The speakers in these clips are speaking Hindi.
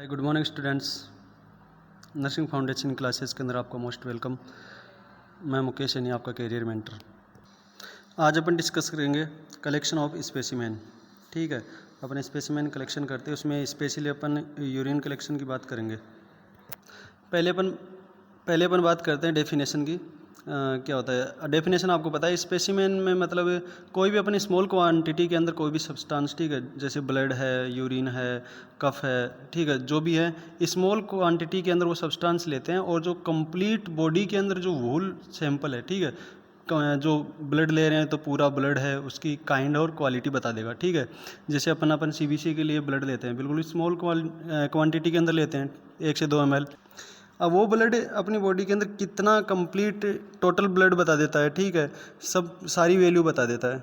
Good morning students. Nursing foundation classes के अंदर आपका मोस्ट वेलकम। मैं मुकेश यानी आपका कैरियर मेंटर। आज अपन डिस्कस करेंगे कलेक्शन ऑफ स्पेसिमेन। ठीक है, अपन स्पेसिमेन कलेक्शन करते हैं, उसमें स्पेशली अपन यूरिन कलेक्शन की बात करेंगे। पहले अपन बात करते हैं डेफिनेशन की। क्या होता है डेफिनेशन? आपको पता है स्पेसिमेन में मतलब कोई भी अपनी स्मॉल क्वांटिटी के अंदर कोई भी सब्सटेंस, ठीक है, जैसे ब्लड है, यूरिन है, कफ है, ठीक है, जो भी है स्मॉल क्वांटिटी के अंदर वो सब्सटेंस लेते हैं और जो कंप्लीट बॉडी के अंदर जो होल सैंपल है, ठीक है, जो ब्लड ले रहे हैं तो पूरा ब्लड है, उसकी काइंड और क्वालिटी बता देगा। ठीक है, जैसे अपन सीबीसी के लिए ब्लड लेते हैं, बिल्कुल स्मॉल क्वांटिटी के अंदर लेते हैं 1 से 2 ml। अब वो ब्लड अपनी बॉडी के अंदर कितना कंप्लीट टोटल ब्लड बता देता है, ठीक है, सब सारी वैल्यू बता देता है।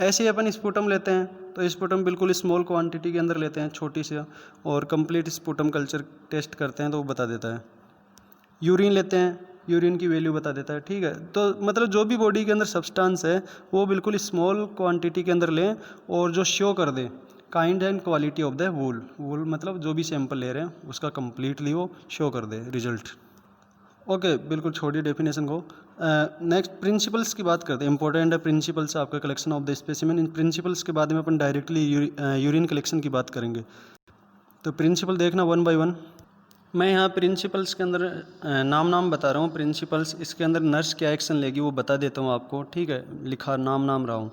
ऐसे ही अपन स्पूटम लेते हैं तो स्पूटम बिल्कुल स्मॉल क्वांटिटी के अंदर लेते हैं, छोटी सी, और कंप्लीट स्पूटम कल्चर टेस्ट करते हैं तो वो बता देता है। यूरिन लेते हैं, यूरिन की वैल्यू बता देता है। ठीक है, तो मतलब जो भी बॉडी के अंदर सब्सटेंस है वो बिल्कुल स्मॉल क्वांटिटी के अंदर लें और जो शो कर they kind and quality of the वूल मतलब जो भी सैंपल ले रहे हैं उसका कंप्लीटली वो शो कर दे रिजल्ट। ओके, बिल्कुल छोड़िए डेफिनेशन को। नेक्स्ट प्रिंसिपल्स की बात करते हैं। इंपॉर्टेंट है प्रिंसिपल्स आपका collection of the specimen. In principles के बाद में अपन डायरेक्टली यूरिन कलेक्शन की बात करेंगे। तो प्रिंसिपल देखना 1 by 1। मैं यहाँ प्रिंसिपल्स के अंदर नाम बता रहा हूँ। प्रिंसिपल्स, इसके अंदर नर्स क्या एक्शन लेगी वो बता देता हूँ आपको। ठीक है, लिखा नाम रहा हूँ।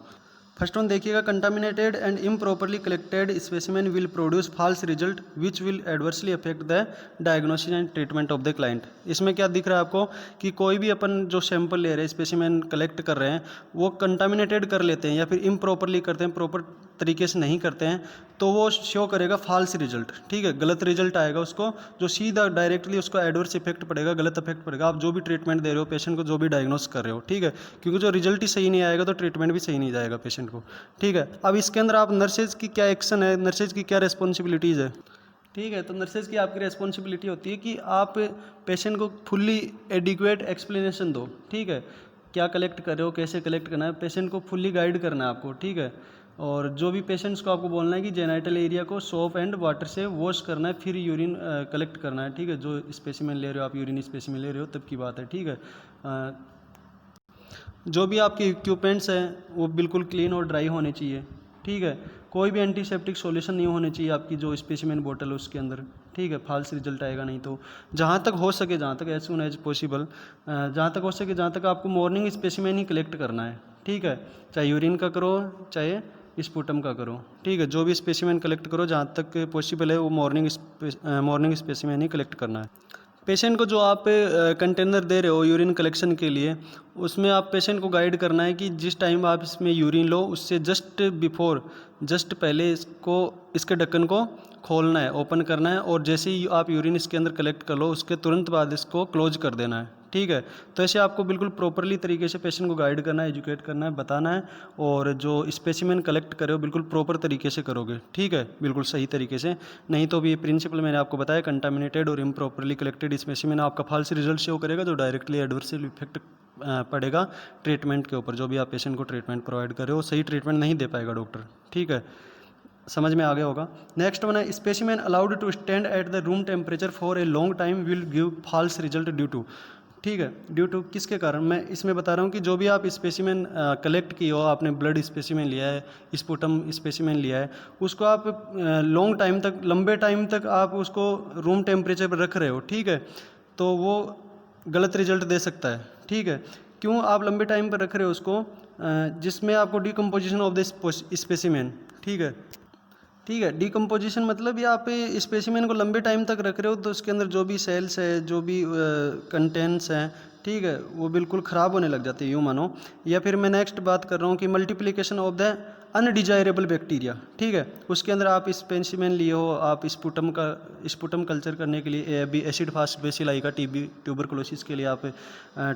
फर्स्ट वन देखिएगा, contaminated and improperly collected specimen will produce false result which will adversely affect the diagnosis and treatment of the client. इसमें क्या दिख रहा है आपको कि कोई भी अपन जो सैंपल ले रहे हैं, स्पेसिमेन कलेक्ट कर रहे हैं, वो कंटामिनेटेड कर लेते हैं या फिर इम्प्रॉपरली करते हैं, प्रॉपर तरीके से नहीं करते हैं, तो वो शो करेगा फॉल्स रिजल्ट। ठीक है, गलत रिजल्ट आएगा उसको, जो सीधा डायरेक्टली उसको एडवर्स इफेक्ट पड़ेगा, गलत इफेक्ट पड़ेगा। आप जो भी ट्रीटमेंट दे रहे हो पेशेंट को, जो भी डायग्नोस कर रहे हो, ठीक है, क्योंकि जो रिजल्ट ही सही नहीं आएगा तो ट्रीटमेंट भी सही नहीं जाएगा पेशेंट को। ठीक है, अब इसके अंदर आप नर्सेज की क्या एक्शन है, नर्सेज की क्या रिस्पॉन्सिबिलिटीज़ है। ठीक है, तो नर्सेज की आपकी रिस्पॉन्सिबिलिटी होती है कि आप पेशेंट को फुल्ली एडिक्वेट एक्सप्लेनेशन दो। ठीक है, क्या कलेक्ट कर रहे हो, कैसे कलेक्ट करना है, पेशेंट को फुल्ली गाइड करना है आपको। ठीक है, और जो भी पेशेंट्स को आपको बोलना है कि जेनाइटल एरिया को सोप एंड वाटर से वॉश करना है, फिर यूरिन कलेक्ट करना है। ठीक है, जो स्पेसिमेन ले रहे हो आप, यूरिन स्पेसिमेन ले रहे हो तब की बात है। ठीक है, जो भी आपके इक्विपमेंट्स हैं वो बिल्कुल क्लीन और ड्राई होने चाहिए। ठीक है, कोई भी एंटीसेप्टिक सॉल्यूशन नहीं होने चाहिए आपकी जो स्पेसिमेन बोतल है उसके अंदर। ठीक है, फॉल्स रिजल्ट आएगा नहीं तो। जहाँ तक हो सके, जहाँ तक एज सून एज पॉसिबल, जहाँ तक हो सके, जहाँ तक आपको मॉर्निंग स्पेसिमेन ही कलेक्ट करना है। ठीक है, चाहे यूरिन का करो चाहे स्पूटम का करो। ठीक है, जो भी स्पेसिमेन कलेक्ट करो जहाँ तक पॉसिबल है वो मॉर्निंग स्पेसिमेन ही कलेक्ट करना है। पेशेंट को जो आप कंटेनर दे रहे हो यूरिन कलेक्शन के लिए, उसमें आप पेशेंट को गाइड करना है कि जिस टाइम आप इसमें यूरिन लो उससे जस्ट पहले इसके ढक्कन को खोलना है, ओपन करना है, और जैसे ही आप यूरिन इसके अंदर कलेक्ट कर लो उसके तुरंत बाद इसको क्लोज कर देना है। ठीक है, तो ऐसे आपको बिल्कुल प्रॉपरली तरीके से पेशेंट को गाइड करना है, एजुकेट करना है, बताना है, और जो स्पेसिमेन कलेक्ट करे हो बिल्कुल प्रॉपर तरीके से करोगे। ठीक है, बिल्कुल सही तरीके से, नहीं तो भी प्रिंसिपल मैंने आपको बताया, कंटामिनेटेड और इम्प्रॉपरली कलेक्टेड स्पेसिमेन आपका फॉल्स रिजल्ट शो करेगा, जो डायरेक्टली एडवर्सली इफेक्ट पड़ेगा ट्रीटमेंट के ऊपर। जो भी आप पेशेंट को ट्रीटमेंट प्रोवाइड कर रहे हो सही ट्रीटमेंट नहीं दे पाएगा डॉक्टर। ठीक है, समझ में आ गया होगा। नेक्स्ट वन है, specimen allowed to stand at the room temperature for a long time will give false result due to. ठीक है, ड्यू टू किसके कारण, मैं इसमें बता रहा हूँ कि जो भी आप स्पेसिमेन कलेक्ट किए हो, आपने ब्लड स्पेसिमेन लिया है, स्पूटम स्पेसिमेन लिया है, उसको आप लॉन्ग टाइम तक, लंबे टाइम तक आप उसको रूम टेम्परेचर पर रख रहे हो। ठीक है, तो वो गलत रिजल्ट दे सकता है। ठीक है, क्यों आप लंबे टाइम पर रख रहे हो उसको, जिसमें आपको डिकम्पोजिशन ऑफ द स्पेसिमेन। ठीक है, डिकम्पोजिशन मतलब ये आप स्पेसिमेन को लंबे टाइम तक रख रहे हो तो उसके अंदर जो भी सेल्स है, जो भी कंटेंट्स हैं, ठीक है, वो बिल्कुल ख़राब होने लग जाते हैं, यूँ मानो। या फिर मैं नेक्स्ट बात कर रहा हूँ कि multiplication of the undesirable bacteria. ठीक है, उसके अंदर आप स्पेसिमेन लिए हो, आप स्पूटम कल्चर करने के लिए AFB एसिड फास्ट बेसिलाई का TB ट्यूबरकुलोसिस के लिए आप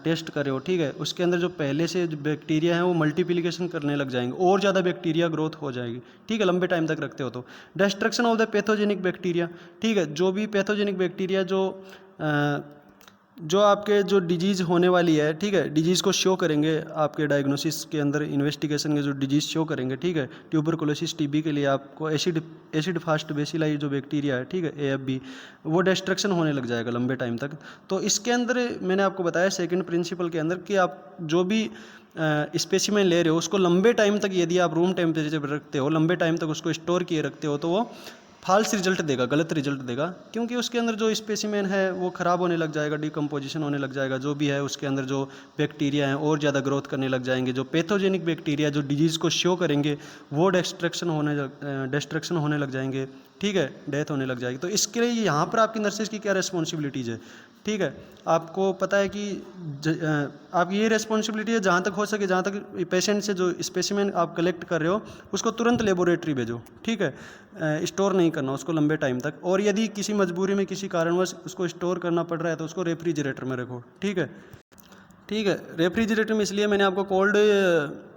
टेस्ट कर रहे हो। ठीक है, उसके अंदर जो पहले से जो बैक्टीरिया हैं वो मल्टीप्लिकेशन करने लग जाएंगे, और ज़्यादा बैक्टीरिया ग्रोथ हो जाएगी। ठीक है, लंबे टाइम तक रखते हो तो। Destruction of the pathogenic bacteria. ठीक है, जो भी पैथोजेनिक बैक्टीरिया जो जो आपके जो डिजीज़ होने वाली है, ठीक है, डिजीज़ को शो करेंगे आपके डायग्नोसिस के अंदर, इन्वेस्टिगेशन के जो डिजीज़ शो करेंगे, ठीक है। ट्यूबरकुलोसिस टीबी के लिए आपको एसिड फास्ट बेसिलाई जो बैक्टीरिया है, ठीक है, एएफबी, वो डिस्ट्रक्शन होने लग जाएगा लंबे टाइम तक। तो इसके अंदर मैंने आपको बताया सेकंड प्रिंसिपल के अंदर कि आप जो भी स्पेसिमेन ले रहे हो उसको लंबे टाइम तक यदि आप रूम टेम्परेचर पर रखते हो, लंबे टाइम तक उसको स्टोर किए रखते हो, तो वो फॉल्स रिजल्ट देगा, गलत रिजल्ट देगा, क्योंकि उसके अंदर जो स्पेसिमेन है वो ख़राब होने लग जाएगा, डिकम्पोजिशन होने लग जाएगा, जो भी है उसके अंदर जो बैक्टीरिया हैं और ज़्यादा ग्रोथ करने लग जाएंगे, जो पैथोजेनिक बैक्टीरिया जो डिजीज़ को शो करेंगे वो डिस्ट्रक्शन होने लग जाएंगे, ठीक है, डेथ होने लग जाएगी। तो इसके लिए यहाँ पर आपकी नर्सेज की क्या रिस्पॉन्सिबिलिटीज़ है, ठीक है। आपको पता है कि आपकी ये रिस्पॉन्सिबिलिटी है जहाँ तक हो सके, जहाँ तक पेशेंट से जो स्पेसिमेन आप कलेक्ट कर रहे हो उसको तुरंत लेबोरेटरी भेजो, ठीक है, स्टोर नहीं करना उसको लंबे टाइम तक। और यदि किसी मजबूरी में किसी कारणवश उसको स्टोर करना पड़ रहा है तो उसको रेफ्रिजरेटर में रखो, ठीक है। ठीक है, रेफ्रिजरेटर में इसलिए मैंने आपको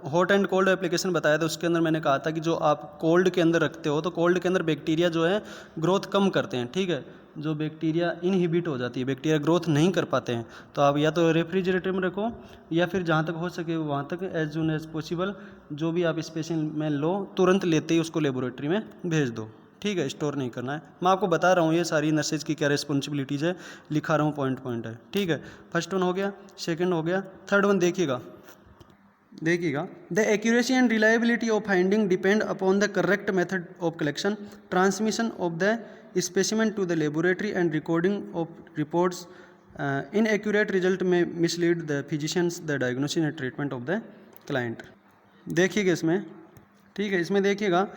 हॉट एंड कोल्ड एप्लीकेशन बताया था, उसके अंदर मैंने कहा था कि जो आप कोल्ड के अंदर रखते हो तो कोल्ड के अंदर बैक्टीरिया जो है ग्रोथ कम करते हैं, ठीक है, जो बैक्टीरिया इनहिबिट हो जाती है, बैक्टीरिया ग्रोथ नहीं कर पाते हैं। तो आप या तो रेफ्रिजरेटर में रखो या फिर जहाँ तक हो सके वहाँ तक एज सून एज पॉसिबल जो भी आप स्पेसिमेन लो तुरंत लेते ही उसको लेबोरेटरी में भेज दो, ठीक है, स्टोर नहीं करना है। मैं आपको बता रहा हूँ ये सारी नर्सेज की क्या रिस्पॉन्सिबिलिटीज़ है, लिखा रहा हूँ पॉइंट है, ठीक है। फर्स्ट वन हो गया, सेकंड हो गया, थर्ड वन देखिएगा the accuracy and reliability of finding depend upon the correct method of collection, transmission of the specimen to the laboratory and recording of reports. Inaccurate result में mislead the physicians the diagnosis and treatment of the client. देखिएगा इसमें, ठीक है, इसमें देखिएगा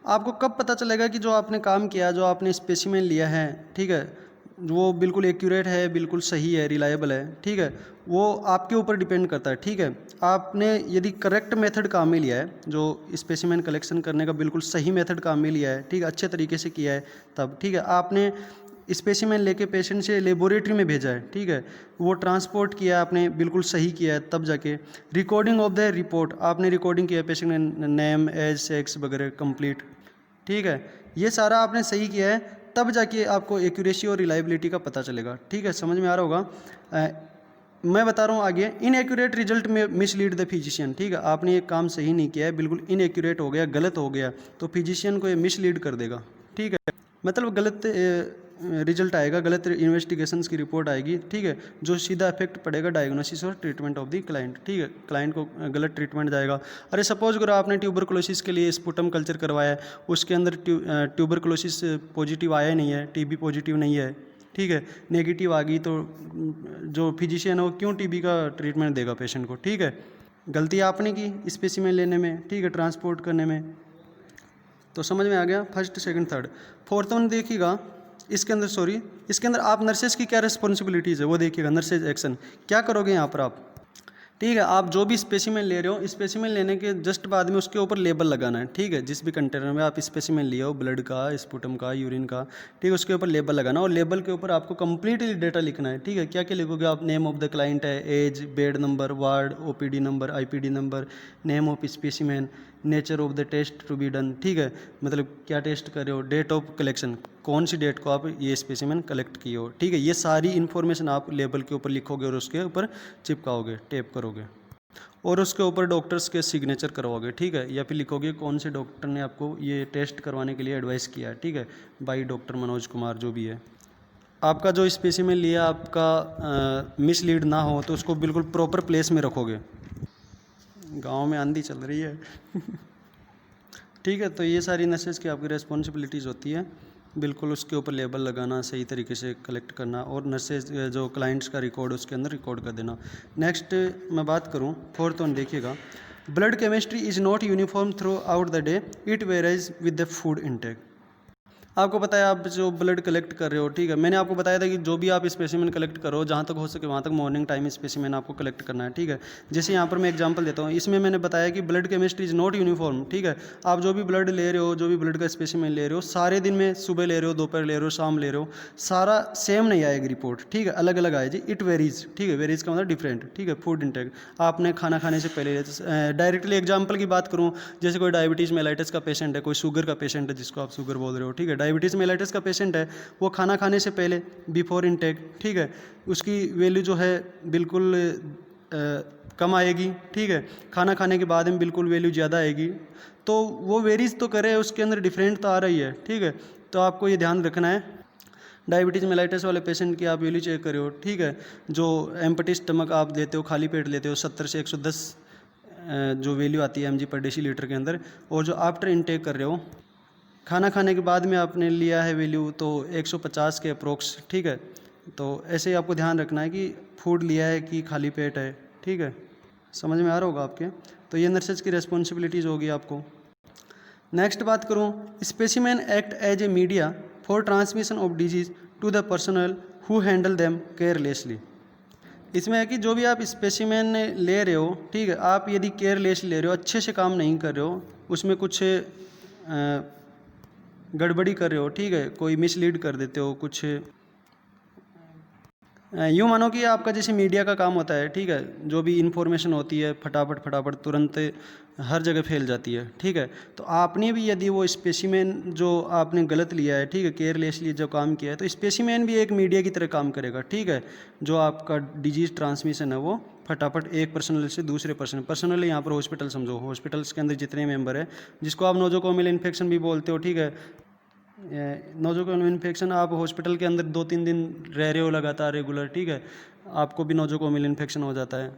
आपको कब पता चलेगा कि जो आपने काम किया, जो आपने स्पेसिमेन लिया है, ठीक है, वो बिल्कुल एक्यूरेट है, बिल्कुल सही है, रिलायबल है, ठीक है, वो आपके ऊपर डिपेंड करता है, ठीक है। आपने यदि करेक्ट मेथड काम में लिया है, जो स्पेसिमेन कलेक्शन करने का बिल्कुल सही मेथड काम में लिया है, ठीक है, अच्छे तरीके से किया है तब, ठीक है, आपने स्पेसिमेन लेके पेशेंट से लेबोरेटरी में भेजा है, ठीक है, वो ट्रांसपोर्ट किया आपने, बिल्कुल सही किया है, तब जाके रिकॉर्डिंग ऑफ द रिपोर्ट, आपने रिकॉर्डिंग किया है पेशेंट ने नेम, एज, सेक्स वगैरह कंप्लीट, ठीक है, ये सारा आपने सही किया है, तब जाके आपको एक्यूरेसी और रिलायबिलिटी का पता चलेगा, ठीक है, समझ में आ रहा होगा। मैं बता रहा हूँ आगे, इनएक्यूरेट रिजल्ट में मिसलीड द फिजिशियन, ठीक है, आपने ये काम सही नहीं किया है, बिल्कुल इनएक्यूरेट हो गया, गलत हो गया, तो फिजिशियन को ये मिसलीड कर देगा, ठीक है, मतलब गलत रिजल्ट आएगा, गलत इन्वेस्टिगेशंस की रिपोर्ट आएगी, ठीक है, जो सीधा इफेक्ट पड़ेगा डायग्नोसिस और ट्रीटमेंट ऑफ द क्लाइंट, ठीक है, क्लाइंट को गलत ट्रीटमेंट जाएगा। अरे सपोज करो आपने ट्यूबरकुलोसिस के लिए स्पुटम कल्चर करवाया है, उसके अंदर ट्यूबरकुलोसिस पॉजिटिव आया नहीं है, टीबी पॉजिटिव नहीं है, ठीक है, नेगेटिव आ गई, तो जो फिजिशियन है वो क्यों टीबी का ट्रीटमेंट देगा पेशेंट को, ठीक है, गलती आपने की स्पेसिमेन लेने में, ठीक है, ट्रांसपोर्ट करने में। तो समझ में आ गया first, second, third. Fourth one देखिएगा, इसके अंदर आप नर्सेज की क्या रिस्पॉन्सिबिलिटीज़ है वो देखिएगा, नर्सेज एक्शन क्या करोगे यहाँ पर आप, ठीक है, आप जो भी स्पेसिमेन ले रहे हो, स्पेसिमेन लेने के जस्ट बाद में उसके ऊपर लेबल लगाना है, ठीक है, जिस भी कंटेनर में आप स्पेसिमेन लिए हो, ब्लड का, स्पुटम का, यूरिन का, ठीक है, उसके ऊपर लेबल लगाना और लेबल के ऊपर आपको कंप्लीटली डेटा लिखना है, ठीक है, क्या क्या लिखोगे आप, नेम ऑफ द क्लाइंट है, age, bed number, ward, OPD number, IPD number, name of specimen, nature of the test to be done, ठीक है, मतलब क्या टेस्ट कर रहे हो, डेट ऑफ कलेक्शन, कौन सी डेट को आप ये स्पेसिमेन कलेक्ट किए हो, ठीक है, ये सारी इन्फॉर्मेशन आप लेबल के ऊपर लिखोगे और उसके ऊपर चिपकाओगे, टेप करोगे और उसके ऊपर डॉक्टर्स के सिग्नेचर करवाओगे, ठीक है, या फिर लिखोगे कौन से डॉक्टर ने आपको ये टेस्ट करवाने के लिए एडवाइस किया है, ठीक है, बाई डॉक्टर मनोज कुमार जो भी है। आपका जो स्पेसिमेन लिया आपका मिसलीड ना हो तो उसको बिल्कुल प्रॉपर प्लेस में रखोगे। गांव में आंधी चल रही है ठीक है, तो ये सारी नर्सेज की आपकी रिस्पॉन्सिबिलिटीज़ होती है, बिल्कुल उसके ऊपर लेबल लगाना, सही तरीके से कलेक्ट करना और नर्सेज जो क्लाइंट्स का रिकॉर्ड उसके अंदर रिकॉर्ड कर देना। नेक्स्ट मैं बात करूँ फोर्थ वन, देखिएगा, blood chemistry is not uniform through out the day, it varies with the food intake. आपको पता है आप जो ब्लड कलेक्ट कर रहे हो, ठीक है, मैंने आपको बताया था कि जो भी आप स्पेसिमेन कलेक्ट करो जहाँ तक हो सके वहाँ तक मॉर्निंग टाइम स्पेसिमेन आपको कलेक्ट करना है, ठीक है। जैसे यहाँ पर मैं एग्जांपल देता हूँ, इसमें मैंने बताया कि blood chemistry is not uniform, ठीक है, आप जो भी ब्लड ले रहे हो, जो भी ब्लड का स्पेसिमेन ले रहे हो, सारे दिन में सुबह ले रहे हो, दोपहर ले रहे हो, शाम ले रहे हो, सारा सेम नहीं आएगी रिपोर्ट, ठीक है, अलग अलग आएगी, इट वेरीज, ठीक है, वेरीज का मतलब डिफरेंट, ठीक है। फूड इंटेक आपने खाना खाने से पहले, डायरेक्टली एग्जाम्पल की बात करूँ, जैसे कोई डायबिटीज़ मेलाइटिस का पेशेंट है, कोई शुगर का पेशेंट है जिसको आप शुगर बोल रहे हो, ठीक है, डायबिटीज़ मेलाइटिस का पेशेंट है, वो खाना खाने से पहले बिफोर इनटेक, ठीक है, उसकी वैल्यू जो है बिल्कुल कम आएगी, ठीक है। खाना खाने के बाद में बिल्कुल वैल्यू ज़्यादा आएगी। तो वो वेरीज तो करे, उसके अंदर डिफरेंट तो आ रही है, ठीक है। तो आपको ये ध्यान रखना है। डायबिटीज़ मेलाइटिस वाले पेशेंट की आप वैल्यू चेक करो, ठीक है। जो एम्प्टी स्टमक आप लेते हो, खाली पेट लेते हो, 70 से 110 जो वैल्यू आती है mg पर डेसीलीटर के अंदर, और जो आफ्टर इनटेक कर रहे हो खाना खाने के बाद में आपने लिया है वैल्यू तो 150 के अप्रोक्स, ठीक है। तो ऐसे ही आपको ध्यान रखना है कि फूड लिया है कि खाली पेट है, ठीक है। समझ में आ रहा होगा आपके। तो ये नर्सेज की रेस्पॉन्सिबिलिटीज़ होगी आपको। नेक्स्ट बात करूँ, specimen act as a media for transmission of disease to the personnel who handle them carelessly. इसमें है कि जो भी आप स्पेसिमेन ले रहे हो, ठीक है, आप यदि केयरलेस ले रहे हो, अच्छे से काम नहीं कर रहे हो, उसमें कुछ गड़बड़ी कर रहे हो, ठीक है, कोई मिसलीड कर देते हो, कुछ यूँ मानो कि आपका जैसे मीडिया का काम होता है, ठीक है, जो भी इन्फॉर्मेशन होती है फटाफट तुरंत हर जगह फैल जाती है, ठीक है। तो आपने भी यदि वो स्पेसिमेन जो आपने गलत लिया है, ठीक है, केयरलेसली जो काम किया है, तो स्पेसिमेन भी एक मीडिया की तरह काम करेगा, ठीक है। जो आपका डिजीज़ ट्रांसमिशन है वो फटाफट एक पर्सनल से दूसरे पर्सनल यहाँ पर हॉस्पिटल समझो, हॉस्पिटल्स के अंदर जितने मेंबर है, जिसको आप नोजोकोमियल इन्फेक्शन भी बोलते हो, ठीक है। नोजोकोमियल इन्फेक्शन आप हॉस्पिटल के अंदर 2-3 दिन रह रहे हो लगातार रेगुलर, ठीक है, आपको भी नोजोकोमियल इन्फेक्शन हो जाता है,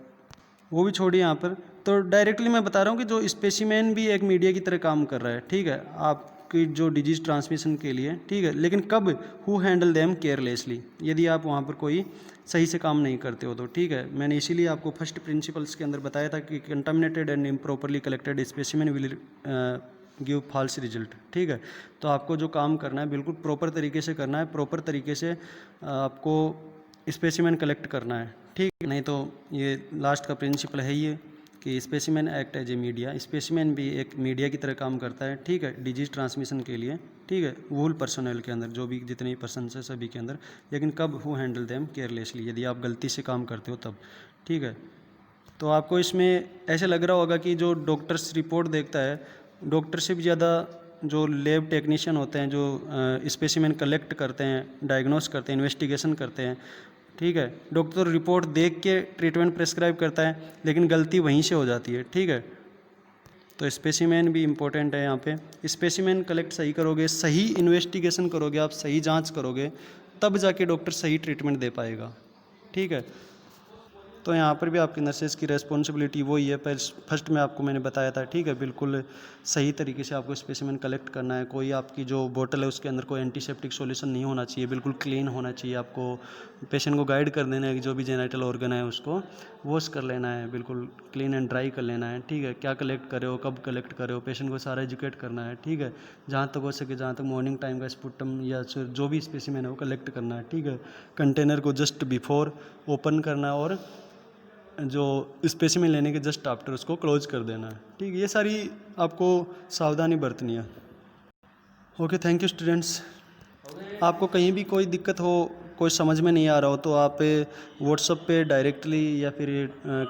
वो भी छोड़िए यहाँ पर। तो डायरेक्टली मैं बता रहा हूँ कि जो स्पेसिमेन भी एक मीडिया की तरह काम कर रहा है, ठीक है, आपकी जो डिजीज़ ट्रांसमिशन के लिए, ठीक है। लेकिन कब, हु हैंडल देम केयरलेसली, यदि आप वहाँ पर कोई सही से काम नहीं करते हो तो, ठीक है। मैंने इसीलिए आपको फर्स्ट प्रिंसिपल्स के अंदर बताया था कि contaminated and improperly collected specimen will give false result, ठीक है। तो आपको जो काम करना है बिल्कुल प्रॉपर तरीके से करना है, प्रॉपर तरीके से आपको स्पेसिमेन कलेक्ट करना है, ठीक है। नहीं तो ये लास्ट का प्रिंसिपल है ये कि specimen act as a media, specimen भी एक मीडिया की तरह काम करता है, ठीक है, डिजीज़ ट्रांसमिशन के लिए, ठीक है, वूल पर्सनल के अंदर, जो भी जितने पर्सन है सभी के अंदर। लेकिन कब, हु हैंडल देम केयरलेसली, यदि आप गलती से काम करते हो तब, ठीक है। तो आपको इसमें ऐसे लग रहा होगा कि जो डॉक्टर्स रिपोर्ट देखता है, डॉक्टर से भी ज़्यादा जो लैब टेक्नीशियन होते हैं, जो स्पेसिमेन कलेक्ट करते हैं, डायग्नोस करते हैं, इन्वेस्टिगेशन करते हैं, ठीक है, डॉक्टर रिपोर्ट देख के ट्रीटमेंट प्रेस्क्राइब करता है, लेकिन गलती वहीं से हो जाती है, ठीक है। तो स्पेसिमेन भी इम्पोर्टेंट है यहाँ पे। स्पेसिमेन कलेक्ट सही करोगे, सही इन्वेस्टिगेशन करोगे, आप सही जांच करोगे, तब जाके डॉक्टर सही ट्रीटमेंट दे पाएगा, ठीक है। तो यहाँ पर भी आपकी नर्सेज की रेस्पॉन्सिबिलिटी वही है, पर फर्स्ट में आपको मैंने बताया था, ठीक है। बिल्कुल सही तरीके से आपको स्पेसिमेन कलेक्ट करना है। कोई आपकी जो बोतल है उसके अंदर कोई एंटीसेप्टिक सॉल्यूशन नहीं होना चाहिए, बिल्कुल क्लीन होना चाहिए। आपको पेशेंट को गाइड कर देना है कि जो भी जेनिटल ऑर्गन है उसको वॉश कर लेना है, बिल्कुल क्लीन एंड ड्राई कर लेना है, ठीक है। क्या कलेक्ट करे हो, कब कलेक्ट करे हो, पेशेंट को सारा एजुकेट करना है, ठीक है। जहाँ तक हो सके, जहाँ तक मॉर्निंग टाइम का स्पुटम या जो भी स्पेसिमेन है वो कलेक्ट करना है, ठीक है। कंटेनर को जस्ट बिफोर ओपन करना है और जो स्पेसिमेन लेने के जस्ट आफ्टर उसको क्लोज कर देना है, ठीक है। ये सारी आपको सावधानी बरतनी है। Okay, thank you students. आपको कहीं भी कोई दिक्कत हो, कोई समझ में नहीं आ रहा हो, तो आप व्हाट्सएप पे डायरेक्टली या फिर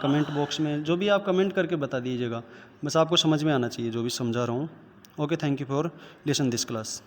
कमेंट बॉक्स में जो भी आप कमेंट करके बता दीजिएगा। बस आपको समझ में आना चाहिए जो भी समझा रहा हूँ। Okay, thank you for listen this class.